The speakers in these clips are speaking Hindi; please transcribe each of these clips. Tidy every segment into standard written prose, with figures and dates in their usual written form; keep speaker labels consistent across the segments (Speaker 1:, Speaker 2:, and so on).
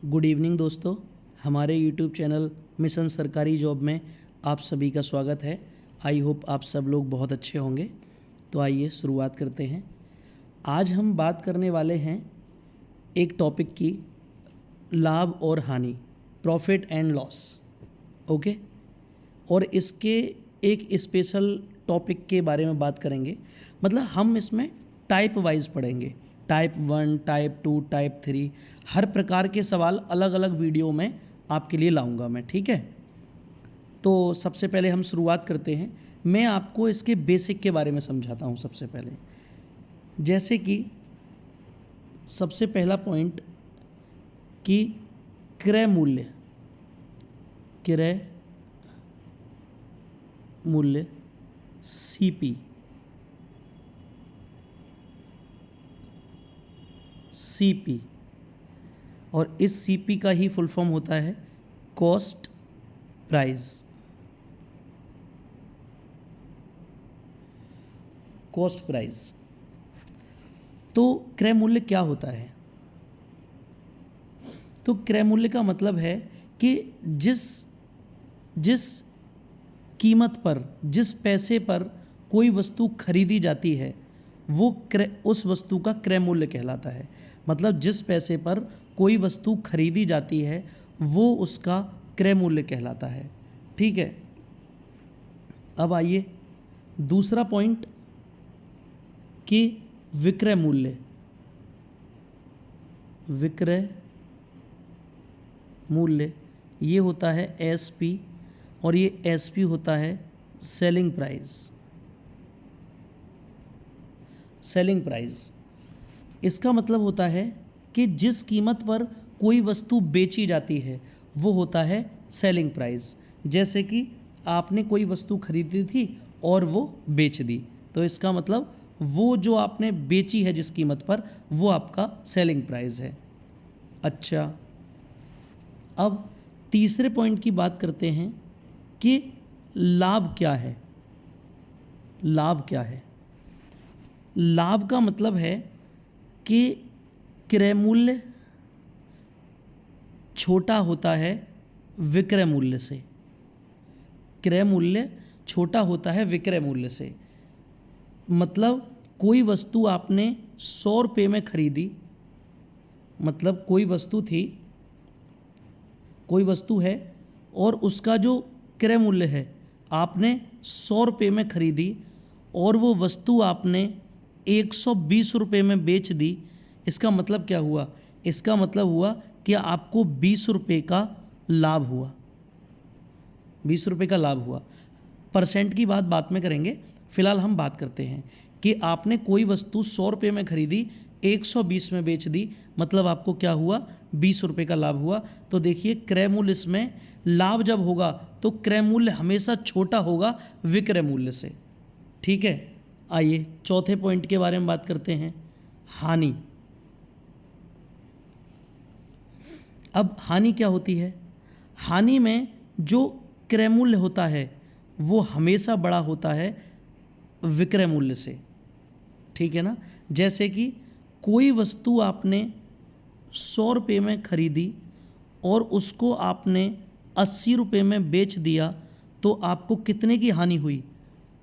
Speaker 1: गुड इवनिंग दोस्तों, हमारे यूट्यूब चैनल मिशन सरकारी जॉब में आप सभी का स्वागत है। आई होप आप सब लोग बहुत अच्छे होंगे। तो आइए शुरुआत करते हैं। आज हम बात करने वाले हैं एक टॉपिक की, लाभ और हानि, प्रॉफिट एंड लॉस। ओके, और इसके एक स्पेशल टॉपिक के बारे में बात करेंगे। मतलब हम इसमें टाइप वाइज पढ़ेंगे, टाइप 1, टाइप 2, टाइप 3, हर प्रकार के सवाल अलग अलग वीडियो में आपके लिए लाऊंगा मैं, ठीक है। तो सबसे पहले हम शुरुआत करते हैं। मैं आपको इसके बेसिक के बारे में समझाता हूँ सबसे पहले। जैसे कि सबसे पहला पॉइंट कि क्रय मूल्य, क्रय मूल्य सीपी, सीपी, और इस सीपी का ही फुल फॉर्म होता है कॉस्ट प्राइस। Cost price. तो क्रय मूल्य क्या होता है? तो क्रय मूल्य का मतलब है कि जिस जिस कीमत पर, जिस पैसे पर कोई वस्तु खरीदी जाती है वो उस वस्तु का क्रय मूल्य कहलाता है। मतलब जिस पैसे पर कोई वस्तु खरीदी जाती है वो उसका क्रय मूल्य कहलाता है, ठीक है। अब आइए दूसरा पॉइंट कि विक्रय मूल्य, विक्रय मूल्य ये होता है एसपी, और ये एसपी होता है सेलिंग प्राइस। सेलिंग प्राइस इसका मतलब होता है कि जिस कीमत पर कोई वस्तु बेची जाती है वो होता है सेलिंग प्राइस। जैसे कि आपने कोई वस्तु खरीदी थी और वो बेच दी, तो इसका मतलब वो जो आपने बेची है जिस कीमत पर वो आपका सेलिंग प्राइस है। अच्छा, अब तीसरे पॉइंट की बात करते हैं कि लाभ क्या है। लाभ क्या है? लाभ का मतलब है कि क्रय मूल्य छोटा होता है विक्रय मूल्य से। क्रय मूल्य छोटा होता है विक्रय मूल्य से। मतलब कोई वस्तु आपने 100 रुपये में खरीदी, मतलब कोई वस्तु थी, कोई वस्तु है और उसका जो क्रय मूल्य है आपने 100 रुपये में खरीदी और वो वस्तु आपने 120 रुपये में बेच दी। इसका मतलब क्या हुआ? इसका मतलब हुआ कि आपको 20 रुपये का लाभ हुआ। 20 रुपये का लाभ हुआ। परसेंट की बात बाद में करेंगे, फिलहाल हम बात करते हैं कि आपने कोई वस्तु 100 रुपये में खरीदी, 120 में बेच दी, मतलब आपको क्या हुआ? 20 रुपये का लाभ हुआ। तो देखिए क्रय मूल्य, इसमें लाभ जब होगा तो क्रय मूल्य हमेशा छोटा होगा विक्रय मूल्य से, ठीक है। आइए चौथे पॉइंट के बारे में बात करते हैं, हानि। अब हानि क्या होती है? हानि में जो क्रय मूल्य होता है वो हमेशा बड़ा होता है विक्रय मूल्य से, ठीक है ना। जैसे कि कोई वस्तु आपने 100 रुपये में खरीदी और उसको आपने 80 रुपये में बेच दिया, तो आपको कितने की हानि हुई?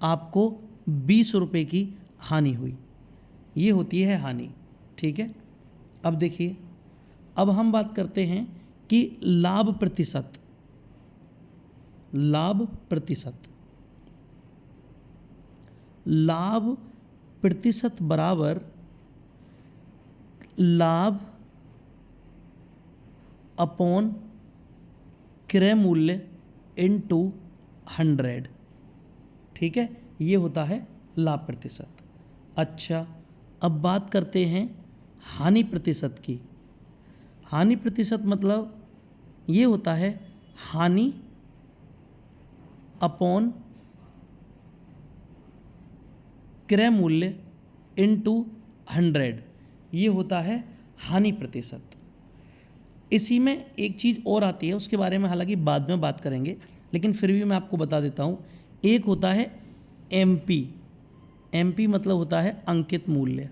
Speaker 1: आपको 20 रुपये की हानि हुई। ये होती है हानि, ठीक है। अब देखिए, अब हम बात करते हैं कि लाभ प्रतिशत। लाभ प्रतिशत, लाभ प्रतिशत बराबर लाभ अपॉन क्रय मूल्य इनटू 100, ठीक है। ये होता है लाभ प्रतिशत। अच्छा, अब बात करते हैं हानि प्रतिशत की। हानि प्रतिशत मतलब ये होता है हानि अपॉन क्रय मूल्य इनटू 100, ये होता है हानि प्रतिशत। इसी में एक चीज़ और आती है, उसके बारे में हालांकि बाद में बात करेंगे, लेकिन फिर भी मैं आपको बता देता हूँ। एक होता है एमपी। एमपी मतलब होता है अंकित मूल्य।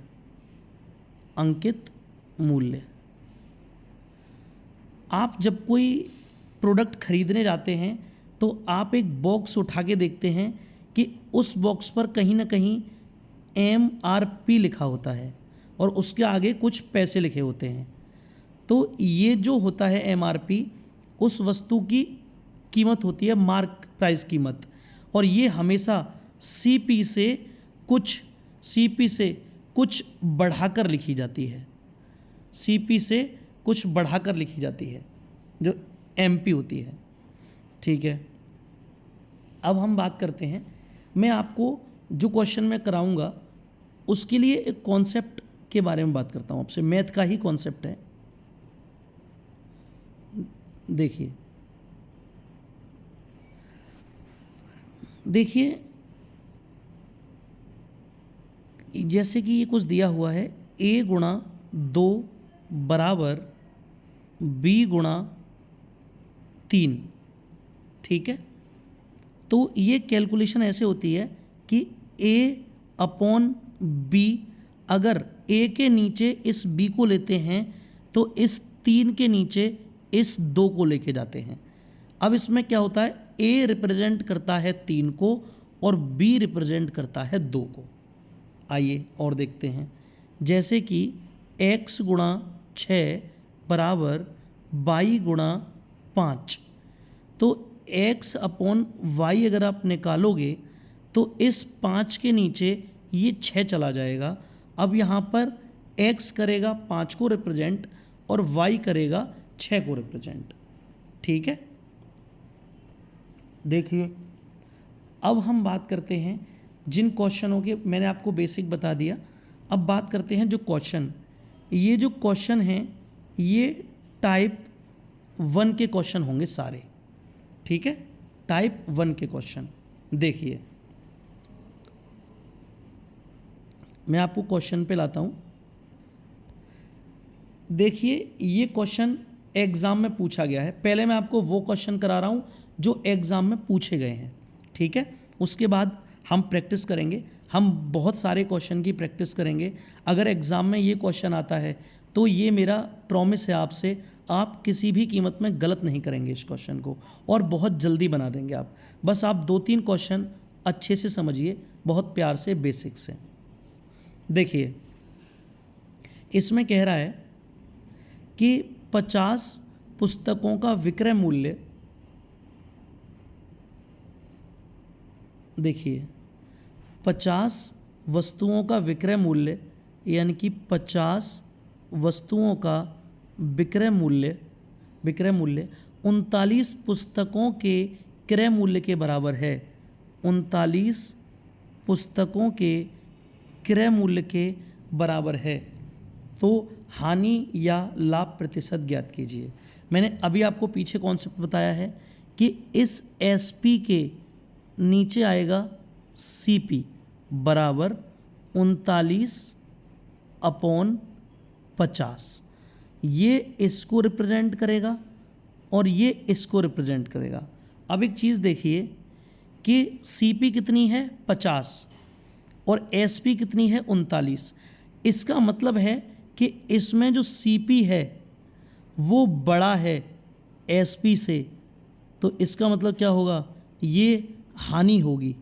Speaker 1: अंकित मूल्य। आप जब कोई प्रोडक्ट खरीदने जाते हैं तो आप एक बॉक्स उठा के देखते हैं कि उस बॉक्स पर कहीं ना कहीं MRP लिखा होता है और उसके आगे कुछ पैसे लिखे होते हैं। तो ये जो होता है MRP, उस वस्तु की कीमत होती है मार्क प्राइस कीमत, और ये हमेशा CP से कुछ बढ़ाकर लिखी जाती है। CP से कुछ बढ़ाकर लिखी जाती है जो MP होती है। ठीक है, अब हम बात करते हैं, मैं आपको जो क्वेश्चन मैं कराऊंगा उसके लिए एक कॉन्सेप्ट के बारे में बात करता हूं आपसे, मैथ का ही कॉन्सेप्ट है। देखिए जैसे कि ये कुछ दिया हुआ है, A गुणा 2 बराबर B गुणा 3। ठीक है, तो ये कैलकुलेशन ऐसे होती है कि A अपॉन B, अगर A के नीचे इस B को लेते हैं तो इस 3 के नीचे इस 2 को लेके जाते हैं। अब इसमें क्या होता है, A रिप्रेजेंट करता है 3 को और B रिप्रेजेंट करता है 2 को। आइए और देखते हैं, जैसे कि x गुणा 6 बराबर y गुणा 5। तो x अपॉन y अगर आप निकालोगे तो इस 5 के नीचे ये 6 चला जाएगा। अब यहाँ पर x करेगा 5 को रिप्रेजेंट और y करेगा 6 को रिप्रेजेंट। ठीक है, देखिए अब हम बात करते हैं जिन क्वेश्चनों के मैंने आपको बेसिक बता दिया। अब बात करते हैं जो क्वेश्चन, ये जो क्वेश्चन हैं ये टाइप 1 के क्वेश्चन होंगे सारे। ठीक है, टाइप 1 के क्वेश्चन। देखिए मैं आपको क्वेश्चन पे लाता हूँ। देखिए ये क्वेश्चन एग्ज़ाम में पूछा गया है। पहले मैं आपको वो क्वेश्चन करा रहा हूँ जो एग्ज़ाम में पूछे गए हैं। ठीक है, उसके बाद हम प्रैक्टिस करेंगे, हम बहुत सारे क्वेश्चन की प्रैक्टिस करेंगे। अगर एग्ज़ाम में ये क्वेश्चन आता है तो ये मेरा प्रॉमिस है आपसे, आप किसी भी कीमत में गलत नहीं करेंगे इस क्वेश्चन को और बहुत जल्दी बना देंगे आप। बस आप 2-3 क्वेश्चन अच्छे से समझिए, बहुत प्यार से, बेसिक से। देखिए इसमें कह रहा है कि 50 पुस्तकों का विक्रय मूल्य, देखिए 50 वस्तुओं का विक्रय मूल्य, यानी कि 50 वस्तुओं का विक्रय मूल्य 39 पुस्तकों के क्रय मूल्य के बराबर है। 39 पुस्तकों के क्रय मूल्य के बराबर है। तो हानि या लाभ प्रतिशत ज्ञात कीजिए। मैंने अभी आपको पीछे कॉन्सेप्ट बताया है कि इस SP के नीचे आएगा CP बराबर 39/50। ये इसको रिप्रेजेंट करेगा और ये इसको रिप्रेजेंट करेगा। अब एक चीज़ देखिए कि CP कितनी है 50 और SP कितनी है 39। इसका मतलब है कि इसमें जो CP है वो बड़ा है SP से, तो इसका मतलब क्या होगा, ये हानि होगी।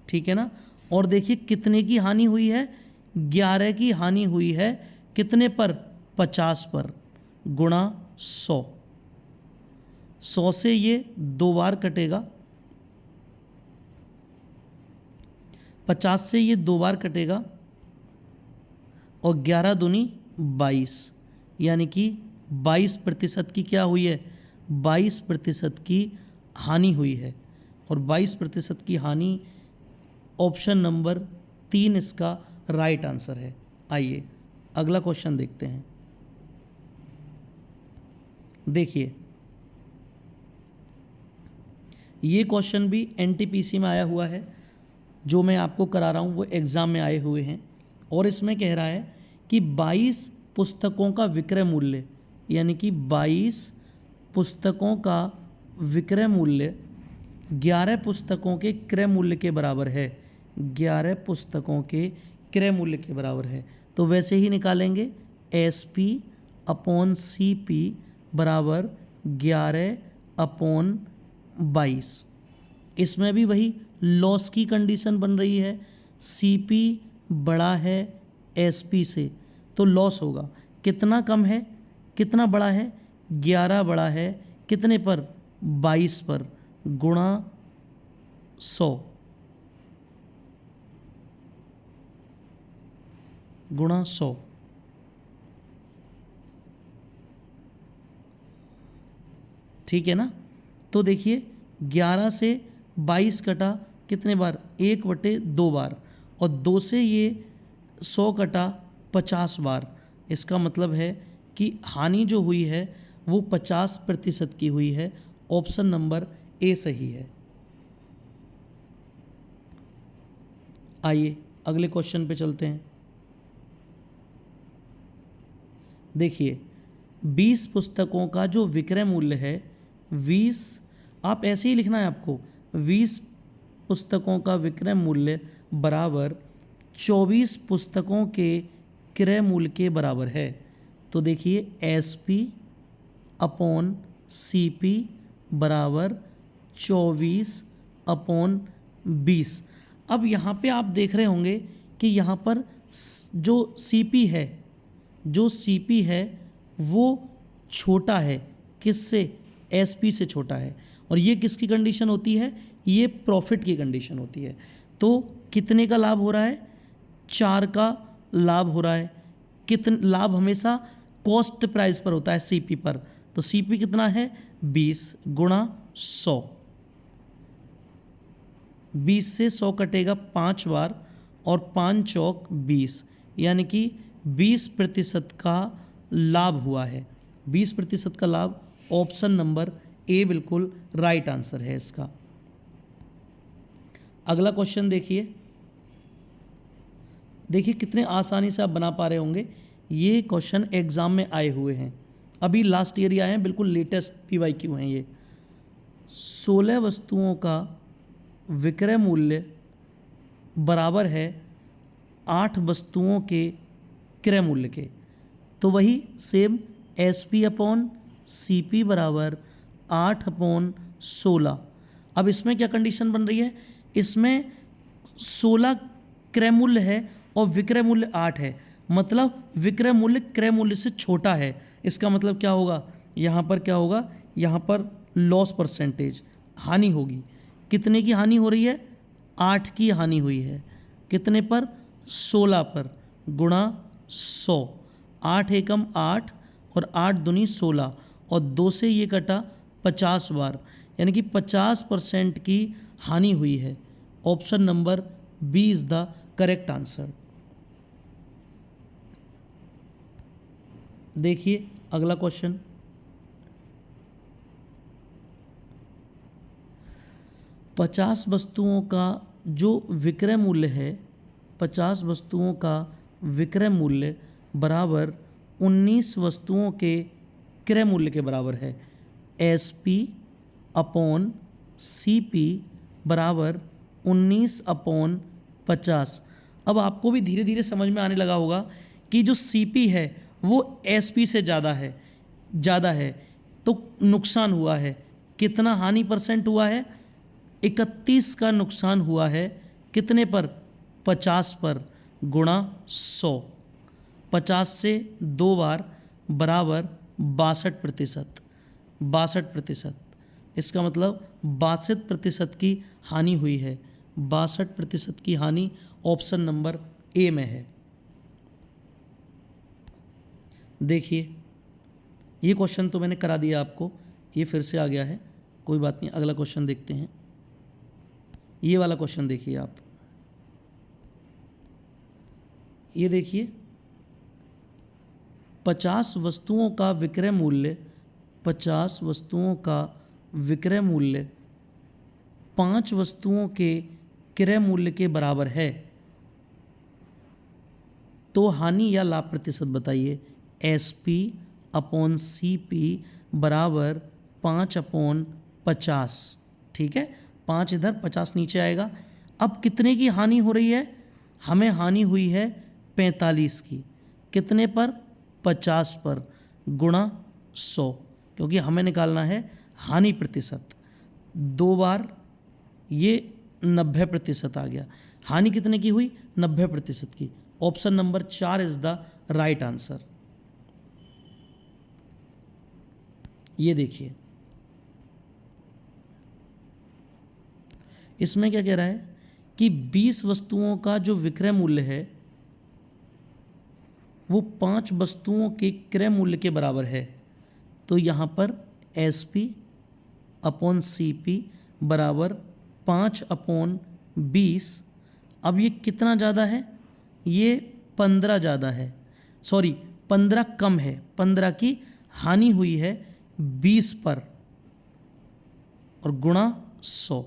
Speaker 1: ठीक है ना, और देखिए कितने की हानि हुई है, 11 की हानि हुई है। कितने पर, 50 पर, गुणा 100। 100 से ये 2 बार कटेगा, 50 से ये 2 बार कटेगा और 11 दूनी 22, यानी कि 22% की क्या हुई है, 22% की हानि हुई है। और 22% की हानि, ऑप्शन नंबर 3 इसका राइट आंसर है। आइए अगला क्वेश्चन देखते हैं। देखिए ये क्वेश्चन भी NTPC में आया हुआ है, जो मैं आपको करा रहा हूँ वो एग्ज़ाम में आए हुए हैं। और इसमें कह रहा है कि 22 पुस्तकों का विक्रय मूल्य, यानी कि 22 पुस्तकों का विक्रय मूल्य 11 पुस्तकों के क्रय मूल्य के बराबर है। 11 पुस्तकों के क्रय मूल्य के बराबर है। तो वैसे ही निकालेंगे, SP/CP बराबर 11/22। इसमें भी वही लॉस की कंडीशन बन रही है, सीपी बड़ा है एसपी से तो लॉस होगा। कितना कम है कितना बड़ा है, 11 बड़ा है कितने पर, 22 पर, गुणा 100 गुणा 100। ठीक है ना। तो देखिए 11 से 22 कटा कितने बार, 1/2 बार, और 2 से ये 100 कटा 50 बार। इसका मतलब है कि हानि जो हुई है वो 50% की हुई है। ऑप्शन नंबर ए सही है। आइए अगले क्वेश्चन पे चलते हैं। देखिए 20 पुस्तकों का जो विक्रय मूल्य है, 20, आप ऐसे ही लिखना है आपको, 20 पुस्तकों का विक्रय मूल्य बराबर 24 पुस्तकों के क्रय मूल्य के बराबर है। तो देखिए एसपी अपॉन सीपी बराबर 24/20। अब यहाँ पे आप देख रहे होंगे कि यहाँ पर जो सीपी है, जो सीपी है वो छोटा है किससे, एसपी से छोटा है। और ये किसकी कंडीशन होती है, ये प्रॉफिट की कंडीशन होती है। तो कितने का लाभ हो रहा है, 4 का लाभ हो रहा है। कितने लाभ हमेशा कॉस्ट प्राइस पर होता है, सीपी पर। तो सीपी कितना है, 20 गुणा 100। 20 से 100 कटेगा 5 बार, और 5 चौक 20, यानी कि 20% का लाभ हुआ है। 20% का लाभ, ऑप्शन नंबर ए बिल्कुल राइट आंसर है इसका। अगला क्वेश्चन देखिए। देखिए कितने आसानी से आप बना पा रहे होंगे। ये क्वेश्चन एग्जाम में आए हुए हैं, अभी लास्ट ईयर ही आए हैं, बिल्कुल लेटेस्ट पीवाईक्यू हैं ये। 16 वस्तुओं का विक्रय मूल्य बराबर है 8 वस्तुओं के क्रय मूल्य के। तो वही सेम एसपी अपॉन सीपी बराबर 8/16। अब इसमें क्या कंडीशन बन रही है, इसमें 16 क्रय मूल्य है और विक्रय मूल्य 8 है, मतलब विक्रय मूल्य क्रय मूल्य से छोटा है। इसका मतलब क्या होगा, यहाँ पर क्या होगा, यहाँ पर लॉस परसेंटेज, हानि होगी। कितने की हानि हो रही है, 8 की हानि हुई है। कितने पर, 16 पर, गुणा 100। 8 एकम 8 और 8 दूनी 16, और 2 से ये कटा 50 बार, यानी कि 50% की हानि हुई है। Option number B is the correct answer. देखिए अगला क्वेश्चन। पचास वस्तुओं का जो विक्रय मूल्य है, 50 वस्तुओं का विक्रय मूल्य बराबर 19 वस्तुओं के क्रय मूल्य के बराबर है। एसपी अपॉन सीपी बराबर 19/50। अब आपको भी धीरे धीरे समझ में आने लगा होगा कि जो सीपी है वो एसपी से ज़्यादा है, तो नुकसान हुआ है। कितना हानि परसेंट हुआ है, 31 का नुकसान हुआ है। कितने पर, 50 पर, गुणा 100। 50 से 2 बार बराबर 62%। 62%, इसका मतलब 62% की हानि हुई है। 62% की हानि ऑप्शन नंबर ए में है। देखिए ये क्वेश्चन तो मैंने करा दिया आपको, ये फिर से आ गया है, कोई बात नहीं। अगला क्वेश्चन देखते हैं। ये वाला क्वेश्चन देखिए आप, ये देखिए 50 वस्तुओं का विक्रय मूल्य, 50 वस्तुओं का विक्रय मूल्य 5 वस्तुओं के क्रय मूल्य के बराबर है। तो हानि या लाभ प्रतिशत बताइए। एसपी अपॉन सीपी बराबर 5/50। ठीक है, 5 इधर 50 नीचे आएगा। अब कितने की हानि हो रही है, हमें हानि हुई है 45 की। कितने पर, 50 पर, गुणा 100। क्योंकि हमें निकालना है हानि प्रतिशत। 2 बार ये 90% आ गया। हानि कितने की हुई? 90% की। Option number 4 is the right answer. ये देखिए, इसमें क्या कह रहा है कि 20 वस्तुओं का जो विक्रय मूल्य है वो 5 वस्तुओं के क्रय मूल्य के बराबर है। तो यहाँ पर SP अपॉन CP बराबर 5/20। अब ये कितना ज़्यादा है? ये 15 ज़्यादा है, सॉरी 15 कम है। 15 की हानि हुई है 20 पर और गुणा 100।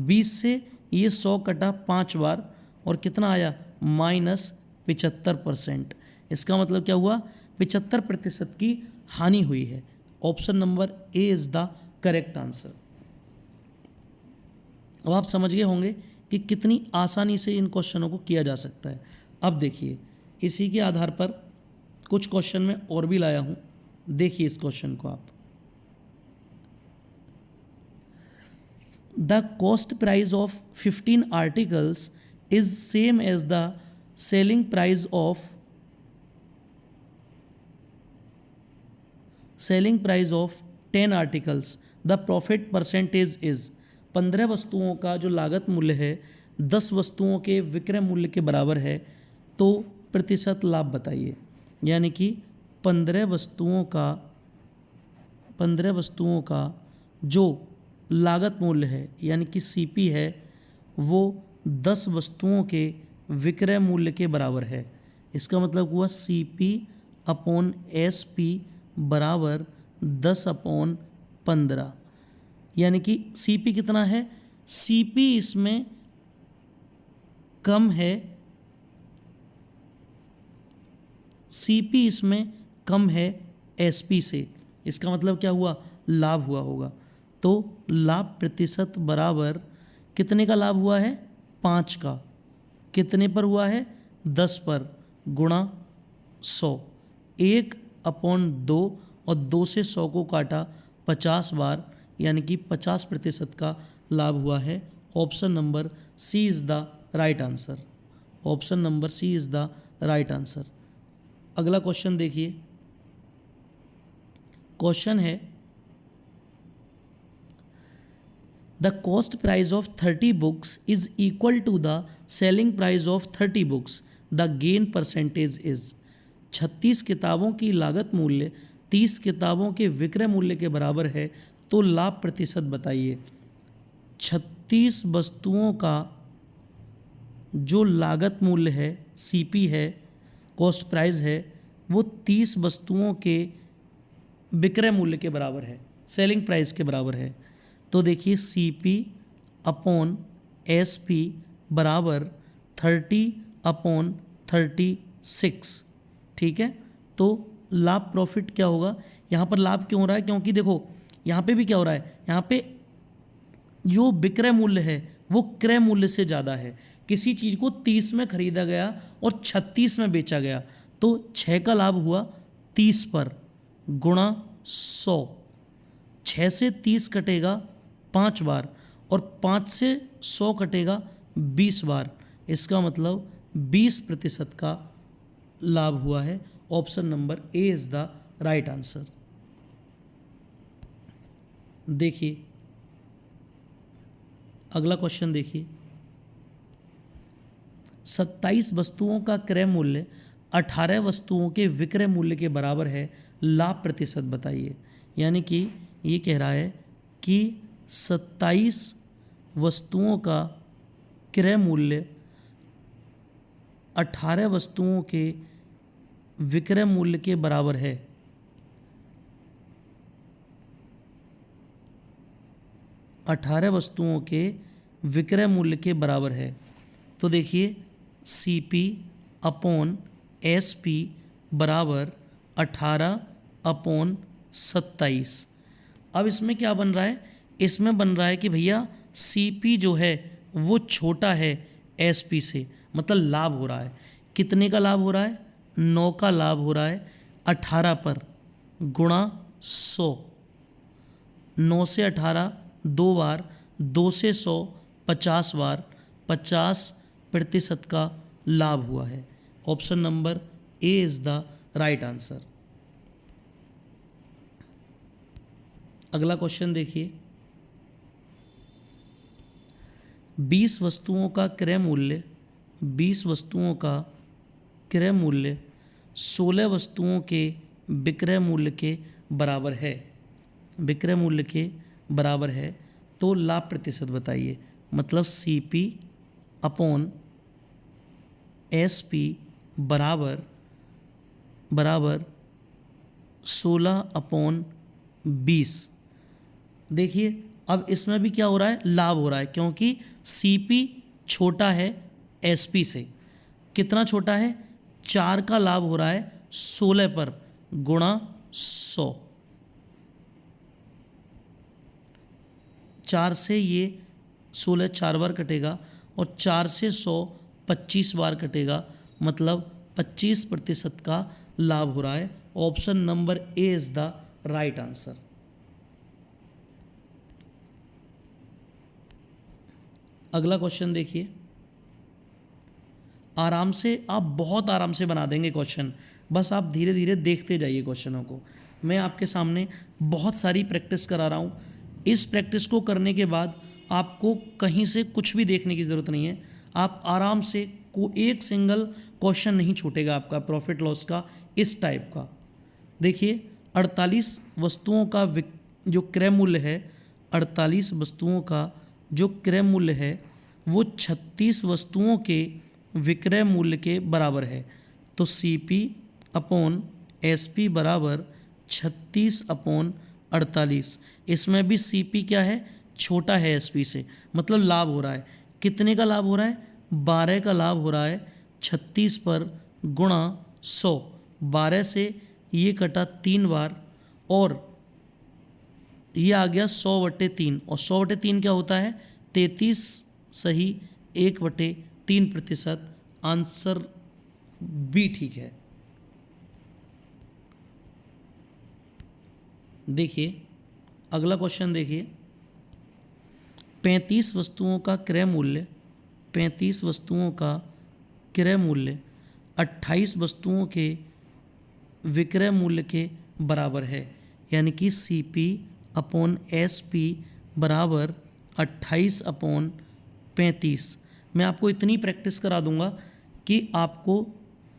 Speaker 1: 20 से ये 100 कटा 5 बार और कितना आया? -75%। इसका मतलब क्या हुआ? 75% की हानि हुई है। Option number A is the correct answer. अब आप समझ गए होंगे कि कितनी आसानी से इन क्वेश्चनों को किया जा सकता है। अब देखिए, इसी के आधार पर कुछ क्वेश्चन मैं और भी लाया हूँ। देखिए इस क्वेश्चन को आप। The cost price of 15 articles is same as the selling price of 10 articles. The profit percentage is 15 वस्तुओं का जो लागत मूल्य है 10 वस्तुओं के विक्रय मूल्य के बराबर है, तो प्रतिशत लाभ बताइए। यानी कि 15 वस्तुओं का जो लागत मूल्य है यानी कि CP है वो 10 वस्तुओं के विक्रय मूल्य के बराबर है। इसका मतलब हुआ CP अपॉन SP बराबर 10/15। यानी कि CP कितना है? CP इसमें कम है, CP इसमें कम है SP से। इसका मतलब क्या हुआ? लाभ हुआ होगा। तो लाभ प्रतिशत बराबर कितने का लाभ हुआ है? 5 का। कितने पर हुआ है? 10 पर गुणा 100। 1/2 और 2 से 100 को काटा 50 बार, यानी कि 50% का लाभ हुआ है। Option number C is the right answer. Option number C is the right answer. अगला क्वेश्चन देखिए। क्वेश्चन है The cost price of 30 books is equal to the selling price of 30 books. The gain percentage is 36 किताबों की लागत मूल्य 30 किताबों के विक्रय मूल्य के बराबर है, तो लाभ प्रतिशत बताइए। 36 वस्तुओं का जो लागत मूल्य है CP है, कॉस्ट प्राइस है, वो 30 वस्तुओं के विक्रय मूल्य के बराबर है, सेलिंग प्राइस के बराबर है। तो देखिए CP अपॉन SP बराबर 30/36। ठीक है, तो लाभ प्रॉफिट क्या होगा? यहाँ पर लाभ क्यों हो रहा है? क्योंकि देखो यहाँ पे भी क्या हो रहा है, यहाँ पे जो विक्रय मूल्य है वो क्रय मूल्य से ज़्यादा है। किसी चीज़ को 30 में खरीदा गया और 36 में बेचा गया, तो 6 का लाभ हुआ 30 पर गुणा 100। 6 से 30 कटेगा 5 बार और 5 से 100 कटेगा 20 बार। इसका मतलब 20% का लाभ हुआ है। Option number A is the right answer. देखिए अगला क्वेश्चन देखिए। 27 वस्तुओं का क्रय मूल्य 18 वस्तुओं के विक्रय मूल्य के बराबर है, लाभ प्रतिशत बताइए। यानी कि ये कह रहा है कि 27 वस्तुओं का क्रय मूल्य 18 वस्तुओं के विक्रय मूल्य के बराबर है। अठारह वस्तुओं के विक्रय मूल्य के बराबर है। तो देखिए CP अपॉन SP बराबर 18/27। अब इसमें क्या बन रहा है? इसमें बन रहा है कि भैया CP जो है वो छोटा है SP से, मतलब लाभ हो रहा है। कितने का लाभ हो रहा है? 9 का लाभ हो रहा है 18 पर गुणा 100, 9 से 18 2 बार, 2 से 100 50 बार, 50% का लाभ हुआ है। Option number A is the right answer. अगला क्वेश्चन देखिए, 20 वस्तुओं का क्रय मूल्य 20 वस्तुओं का क्रय मूल्य 16 वस्तुओं के विक्रय मूल्य के बराबर है। विक्रय मूल्य के बराबर है तो लाभ प्रतिशत बताइए। मतलब CP अपॉन SP बराबर 16/20। देखिए अब इसमें भी क्या हो रहा है, लाभ हो रहा है, क्योंकि CP छोटा है SP से। कितना छोटा है, 4 का लाभ हो रहा है 16 पर गुणा 100। 4 से ये 16 4 बार कटेगा और 4 से 100 25 बार कटेगा, मतलब 25% का लाभ हो रहा है। Option number A is the right answer. अगला क्वेश्चन देखिए, आराम से, आप बहुत आराम से बना देंगे क्वेश्चन, बस आप धीरे धीरे देखते जाइए क्वेश्चनों को। मैं आपके सामने बहुत सारी प्रैक्टिस करा रहा हूँ। इस प्रैक्टिस को करने के बाद आपको कहीं से कुछ भी देखने की ज़रूरत नहीं है। आप आराम से एक सिंगल क्वेश्चन नहीं छूटेगा आपका प्रॉफिट लॉस का इस टाइप का। देखिए 48 वस्तुओं का जो क्रय मूल्य है, 48 वस्तुओं का जो क्रय मूल्य है वो 36 वस्तुओं के विक्रय मूल्य के बराबर है। तो CP अपॉन SP बराबर 36/48। इसमें भी CP क्या है, छोटा है SP से, मतलब लाभ हो रहा है। कितने का लाभ हो रहा है, 12 का लाभ हो रहा है 36 पर गुणा 100। 12 से ये कटा 3 बार और ये आ गया 100/3, और 100/3 क्या होता है, 33 सही 1/3%। आंसर बी ठीक है। देखिए अगला क्वेश्चन देखिए, 35 वस्तुओं का क्रय मूल्य 35 वस्तुओं का क्रय मूल्य 28 वस्तुओं के विक्रय मूल्य के बराबर है। यानी कि CP अपॉन SP बराबर 28/35। मैं आपको इतनी प्रैक्टिस करा दूंगा कि आपको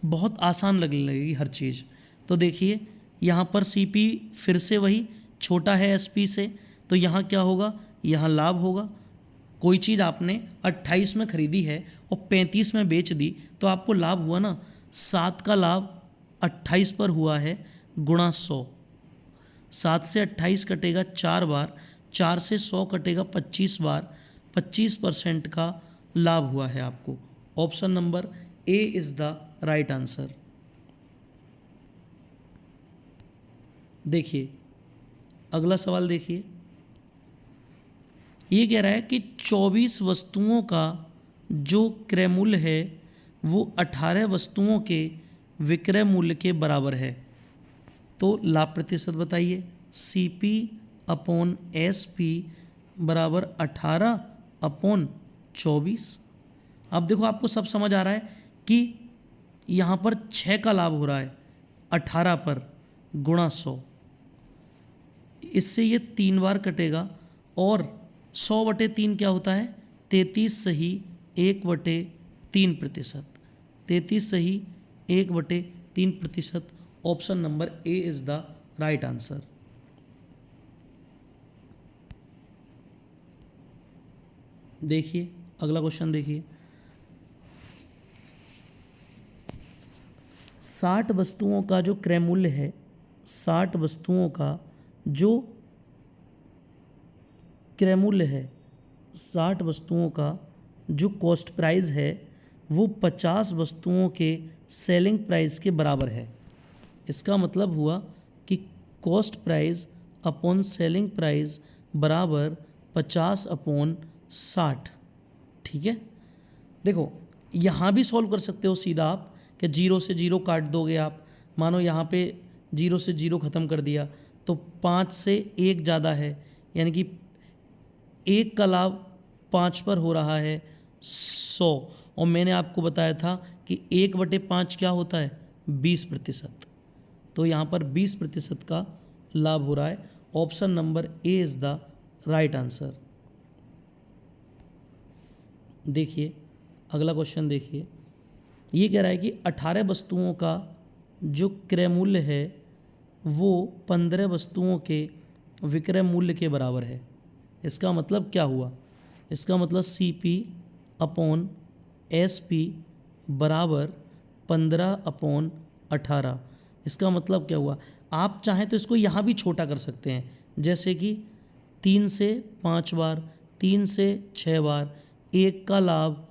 Speaker 1: बहुत आसान लगने लगेगी हर चीज़। तो देखिए यहाँ पर CP फिर से वही छोटा है SP से, तो यहाँ क्या होगा, यहाँ लाभ होगा। कोई चीज़ आपने 28 में खरीदी है और 35 में बेच दी तो आपको लाभ हुआ ना। 7 का लाभ 28 पर हुआ है गुणा 100। 7 से 28 कटेगा 4 बार, 4 से 100 कटेगा 25 बार, 25% का लाभ हुआ है आपको। Option number A is the right answer. देखिए अगला सवाल देखिए, ये कह रहा है कि 24 वस्तुओं का जो क्रय मूल्य है वो 18 वस्तुओं के विक्रय मूल्य के बराबर है। तो लाभ प्रतिशत बताइए। CP अपॉन SP बराबर 18/24। अब देखो आपको सब समझ आ रहा है कि यहाँ पर 6 का लाभ हो रहा है 18 पर गुणा 100। इससे ये 3 बार कटेगा और 100/3 क्या होता है, 33 सही 1/3%। 33 सही 1/3%। Option number A is the right answer. देखिए अगला क्वेश्चन देखिए, 60 वस्तुओं का जो क्रय मूल्य है, 60 वस्तुओं का जो क्रय मूल्य है, 60 वस्तुओं का जो कॉस्ट प्राइस है वो 50 वस्तुओं के सेलिंग प्राइस के बराबर है। इसका मतलब हुआ कि cost price upon selling price बराबर 50/60। ठीक है, देखो यहाँ भी सॉल्व कर सकते हो सीधा आप, कि 0 से 0 काट दोगे आप। मानो यहाँ पे 0 से 0 ख़त्म कर दिया तो 5 से 1 ज़्यादा है, यानी कि 1 का लाभ 5 पर हो रहा है 100। और मैंने आपको बताया था कि 1/5 क्या होता है, 20%। तो यहाँ पर 20% का लाभ हो रहा है। Option number A is the right answer. देखिए अगला क्वेश्चन देखिए, ये कह रहा है कि 18 वस्तुओं का जो क्रय मूल्य है वो 15 वस्तुओं के विक्रय मूल्य के बराबर है। इसका मतलब क्या हुआ, इसका मतलब CP/SP बराबर 15/18। इसका मतलब क्या हुआ, आप चाहें तो इसको यहाँ भी छोटा कर सकते हैं, जैसे कि 3 से 5 बार, 3 से 6 बार, 1 का लाभ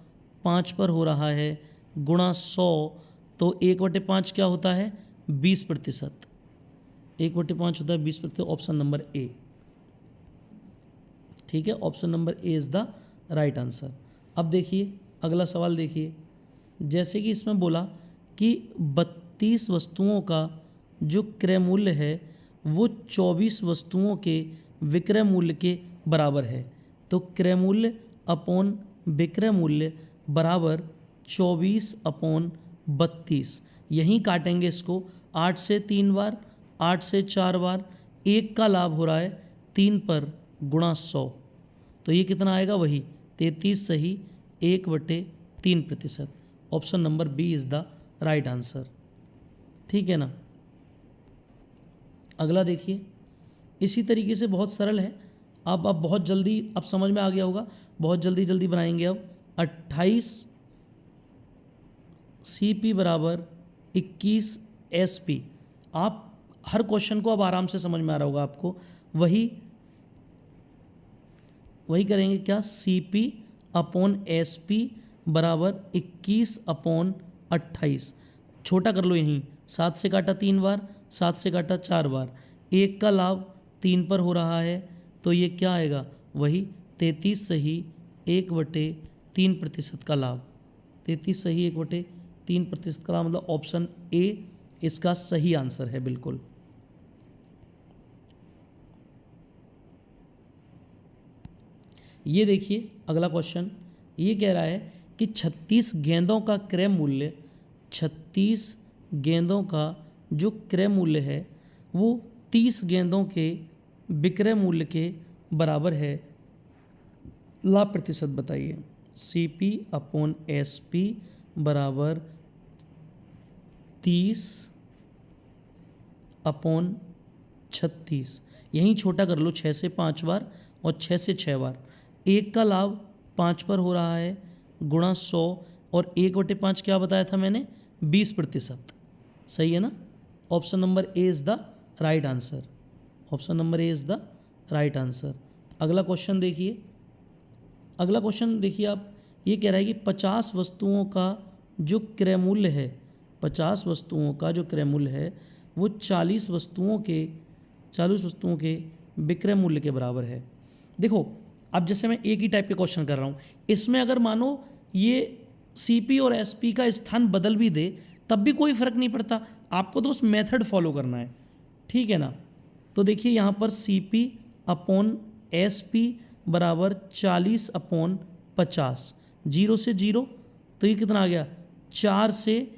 Speaker 1: 5 पर हो रहा है गुणा 100, तो 1/5 क्या होता है, 20%। 1/5 होता है 20%। ऑप्शन नंबर ए, ठीक है, option number A is the right answer. अब देखिए अगला सवाल देखिए, जैसे कि इसमें बोला कि 32 वस्तुओं का जो क्रय मूल्य है वो 24 वस्तुओं के विक्रय मूल्य के बराबर है। तो क्रय मूल्य अपॉन विक्रय मूल्य बराबर 24/32। यहीं काटेंगे इसको, 8 से 3 बार, 8 से 4 बार, 1 का लाभ हो रहा है 3 पर गुणा 100, तो ये कितना आएगा, वही 33 सही 1/3%। Option number B is the right answer, ठीक है ना। अगला देखिए, इसी तरीके से बहुत सरल है, अब बहुत जल्दी अब समझ में आ गया होगा, बहुत जल्दी जल्दी बनाएंगे। अब 28 CP बराबर 21 SP। आप हर क्वेश्चन को अब आराम से समझ में आ रहा होगा आपको, वही करेंगे क्या, CP/SP बराबर 21/28। छोटा कर लो, यहीं 7 से काटा 3 बार, 7 से काटा 4 बार, 1 का लाभ 3 पर हो रहा है, तो ये क्या आएगा, वही 33 सही 1/3% का लाभ। 33 सही 1/3% का लाभ, मतलब ऑप्शन ए इसका सही आंसर है बिल्कुल। ये देखिए अगला क्वेश्चन, ये कह रहा है कि 36 गेंदों का क्रय मूल्य, 36 गेंदों का जो क्रय मूल्य है वो 30 गेंदों के विक्रय मूल्य के बराबर है। लाभ प्रतिशत बताइए। CP/SP बराबर 30/36। यहीं छोटा कर लो, 6 से 5 बार और 6 से 6 बार, 1 का लाभ 5 पर हो रहा है गुणा 100, और 1/5 क्या बताया था मैंने, 20%। सही है ना। Option number A is the right answer. Option number A is the right answer. अगला क्वेश्चन देखिए, अगला क्वेश्चन देखिए आप, ये कह रहा है कि 50 वस्तुओं का जो क्रय मूल्य है, 50 वस्तुओं का जो क्रय मूल्य है वो 40 वस्तुओं के विक्रय मूल्य के बराबर है। देखो अब जैसे मैं एक ही टाइप के क्वेश्चन कर रहा हूँ, इसमें अगर मानो ये CP और SP का स्थान बदल भी दे तब भी कोई फ़र्क नहीं पड़ता, आपको तो बस मेथड फॉलो करना है, ठीक है ना। तो देखिए यहाँ पर CP/SP बराबर 40/50, 0 से 0, तो ये कितना आ गया, 4 से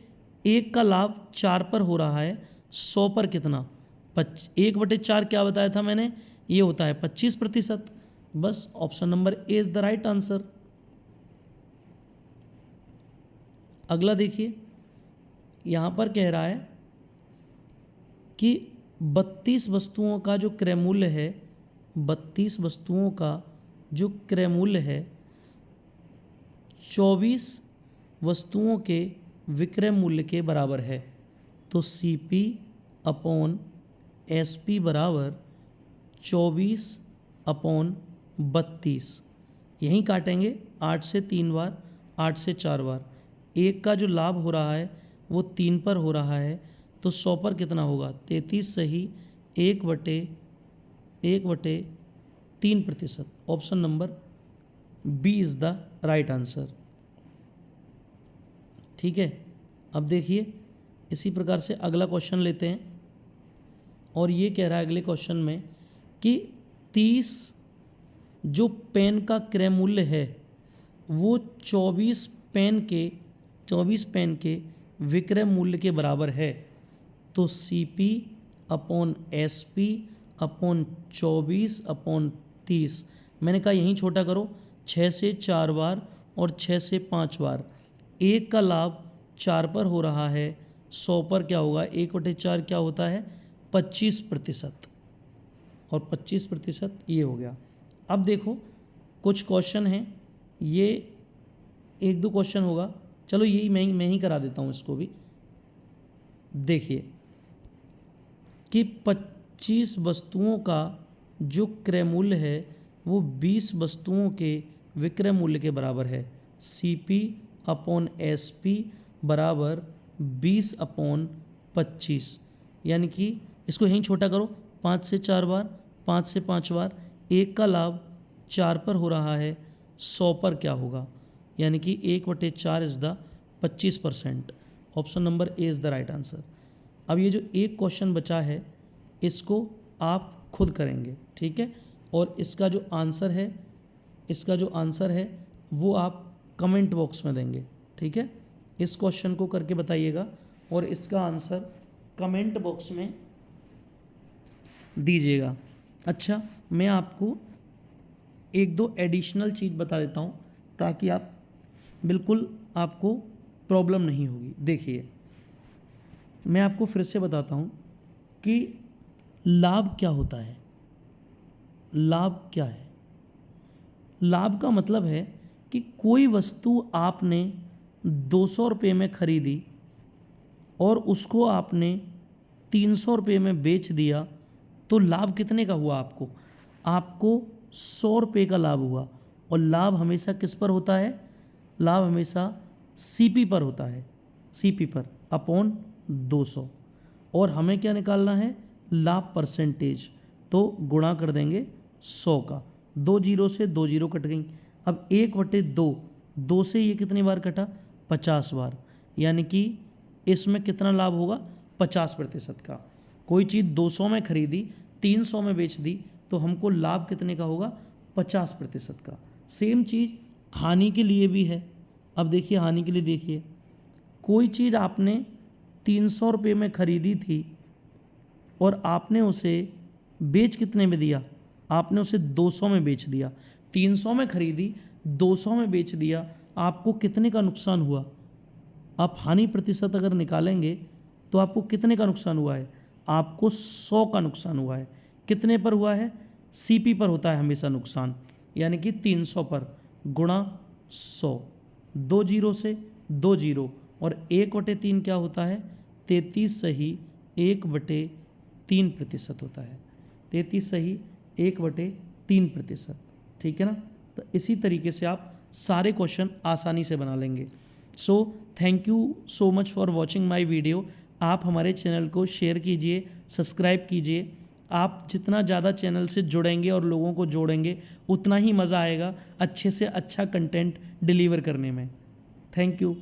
Speaker 1: 1 का लाभ 4 पर हो रहा है 100 पर कितना, 1/4 क्या बताया था मैंने, ये होता है 25%। बस option number A is the right answer. अगला देखिए, यहाँ पर कह रहा है कि 32 वस्तुओं का जो क्रय मूल्य है, 32 वस्तुओं का जो क्रय मूल्य है 24 वस्तुओं के विक्रय मूल्य के बराबर है। तो CP/SP बराबर 24/32, यहीं काटेंगे, 8 से 3 बार, 8 से 4 बार, 1 का जो लाभ हो रहा है वो 3 पर हो रहा है, तो 100 पर कितना होगा, 33 सही 1/3%। Option number B is the right answer, ठीक है। अब देखिए इसी प्रकार से अगला क्वेश्चन लेते हैं, और ये कह रहा है अगले क्वेश्चन में कि 30 जो पेन का क्रय मूल्य है वो 24 पेन के विक्रय मूल्य के बराबर है, तो CP अपॉन SP अपॉन 24/30। मैंने कहा यहीं छोटा करो, 6 से 4 बार और 6 से 5 बार, 1 का लाभ 4 पर हो रहा है, 100 पर क्या होगा, 1/4 क्या होता है, 25%, और 25% ये हो गया। अब देखो कुछ क्वेश्चन हैं, ये 1-2 क्वेश्चन होगा, चलो यही मैं ही करा देता हूँ इसको भी। देखिए कि 25 वस्तुओं का जो क्रय मूल्य है वो 20 वस्तुओं के विक्रय मूल्य के बराबर है। CP अपॉन SP बराबर 20/25, यानी कि इसको यहीं छोटा करो, 5 से 4 बार, 5 से 5 बार, 1 का लाभ 4 पर हो रहा है, 100 पर क्या होगा, यानी कि 1/4 is the 25%। Option number A is the right answer. अब ये जो एक क्वेश्चन बचा है इसको आप खुद करेंगे, ठीक है, और इसका जो आंसर है वो आप कमेंट बॉक्स में देंगे, ठीक है। इस क्वेश्चन को करके बताइएगा और इसका आंसर कमेंट बॉक्स में दीजिएगा। अच्छा, मैं आपको 1-2 एडिशनल चीज़ बता देता हूँ ताकि आपको प्रॉब्लम नहीं होगी। देखिए मैं आपको फिर से बताता हूँ कि लाभ क्या होता है। लाभ क्या है? लाभ का मतलब है कि कोई वस्तु आपने 200 रुपये में खरीदी और उसको आपने 300 रुपये में बेच दिया, तो लाभ कितने का हुआ आपको? आपको 100 रुपये का लाभ हुआ। और लाभ हमेशा किस पर होता है? लाभ हमेशा CP पर होता है, CP पर अपॉन 200। और हमें क्या निकालना है? लाभ परसेंटेज, तो गुणा कर देंगे 100 का, 2 जीरो से 2 जीरो कट गई। अब 1/2, 2 से ये कितनी बार कटा? 50 बार, यानी कि इसमें कितना लाभ होगा? 50% का। कोई चीज़ 200 में खरीदी, 300 में बेच दी, तो हमको लाभ कितने का होगा? 50% का। सेम चीज़ हानि के लिए भी है। अब देखिए हानि के लिए, देखिए कोई चीज़ आपने 300 रुपये में खरीदी थी और आपने उसे बेच कितने में दिया? आपने उसे 200 में बेच दिया। 300 में खरीदी, 200 में बेच दिया, आपको कितने का नुकसान हुआ? आप हानि प्रतिशत अगर निकालेंगे तो आपको कितने का नुकसान हुआ है? आपको 100 का नुकसान हुआ है। कितने पर हुआ है? CP पर होता है हमेशा नुकसान, यानी कि 300 पर गुणा 100, 2 जीरो से 2 जीरो, और 1/3 क्या होता है? 33 सही 1/3% होता है। 33 सही 1/3%, ठीक है ना। तो इसी तरीके से आप सारे क्वेश्चन आसानी से बना लेंगे। So thank you so much for watching my video. आप हमारे चैनल को शेयर कीजिए, सब्सक्राइब कीजिए। आप जितना ज़्यादा चैनल से जुड़ेंगे और लोगों को जोड़ेंगे उतना ही मज़ा आएगा अच्छे से अच्छा कंटेंट डिलीवर करने में। Thank you.